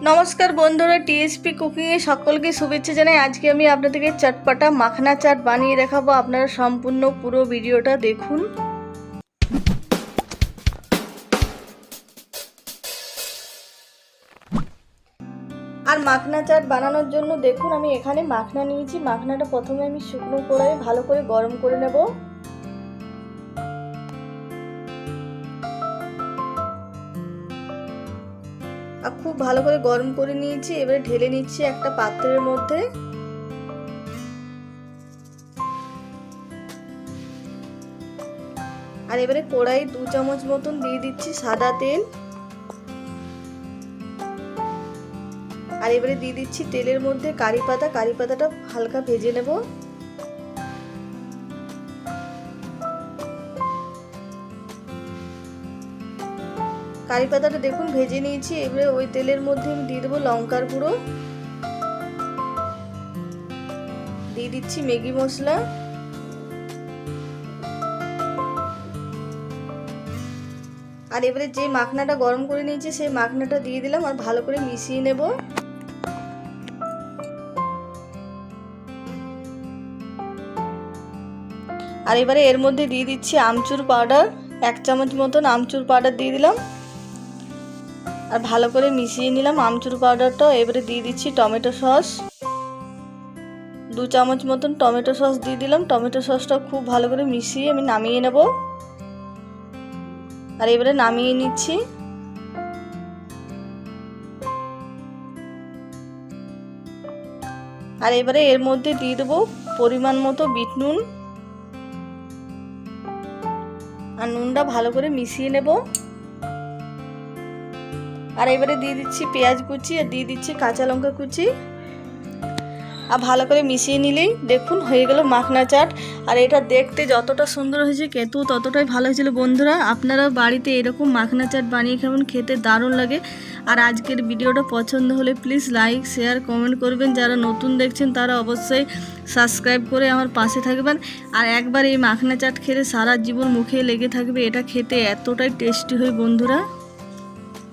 नमस्कार बंधुरा टीएसपी कुकिंगे सकलके शुभेच्छा जानाई। आज के आमी आपनादेरके चटपटा माखना चाट बानिये देखाबो। आपनारा सम्पूर्ण पुरो भिडियोटा देखुन। আর মাখনা চাট বানানোর জন্য দেখুন আমি এখানে মাখনা নিয়েছি। মাখনাটা প্রথমে আমি শুকনো কড়াইয়ে ভালো করে গরম করে নেব। আর খুব ভালো করে গরম করে নিয়েছি। এবারে ঢেলে নিচ্ছি একটা পাত্রের মধ্যে। আর এবারে কড়াই 2 চামচ মতন দিয়ে দিচ্ছি সাদা তেল। আর এবারে দিয়ে দিচ্ছি তেলের মধ্যে কারি পাতা। কারি পাতাটা হালকা ভেজে নেব। কারি পাতাটা দেখুন ভেজে নিয়েছি। এবারে ওই তেলের মধ্যে আমি দিয়ে দেবো লঙ্কার গুঁড়ো, দিয়ে দিচ্ছি ম্যাগি মশলা, আর এবারে যে মাখনাটা গরম করে নিয়েছি সেই মাখনাটা দিয়ে দিলাম আর ভালো করে মিশিয়ে নেব। আর এবারে এর মধ্যে দিয়ে দিচ্ছি আমচুর পাউডার। 1 চামচ মতন আমচুর পাউডার দিয়ে দিলাম আর ভালো করে মিশিয়ে নিলাম আমচুর পাউডারটা। এবারে দিয়ে দিচ্ছি টমেটো সস। 2 চামচ মতন টমেটো সস দিয়ে দিলাম। টমেটো সসটা খুব ভালো করে মিশিয়ে আমি নামিয়ে নেব। আর এবারে নামিয়ে নিচ্ছি। আর এবারে এর মধ্যে দিয়ে দেবো পরিমাণ মতো বিট নুন। আর নুনটা ভালো করে মিশিয়ে নেব। আর এবারে দিয়ে দিচ্ছি পেঁয়াজ কুচি আর দিয়ে দিচ্ছি কাঁচা লঙ্কা কুচি। আর ভালো করে মিশিয়ে নিলেই দেখুন হয়ে গেল মাখনা চাট। আর এটা দেখতে যতটা সুন্দর হয়েছে খেতেও ততটাই ভালো হয়েছিল। বন্ধুরা আপনারা বাড়িতে এরকম মাখনা চাট বানিয়ে খাবেন, খেতে দারুণ লাগে। আর আজকের ভিডিওটা পছন্দ হলে প্লিজ লাইক শেয়ার কমেন্ট করবেন। যারা নতুন দেখছেন তারা অবশ্যই সাবস্ক্রাইব করে আমার পাশে থাকবেন। আর একবার এই মাখনা চাট খেলে সারা জীবন মুখে লেগে থাকবে। এটা খেতে এতটাই টেস্টি হয় বন্ধুরা।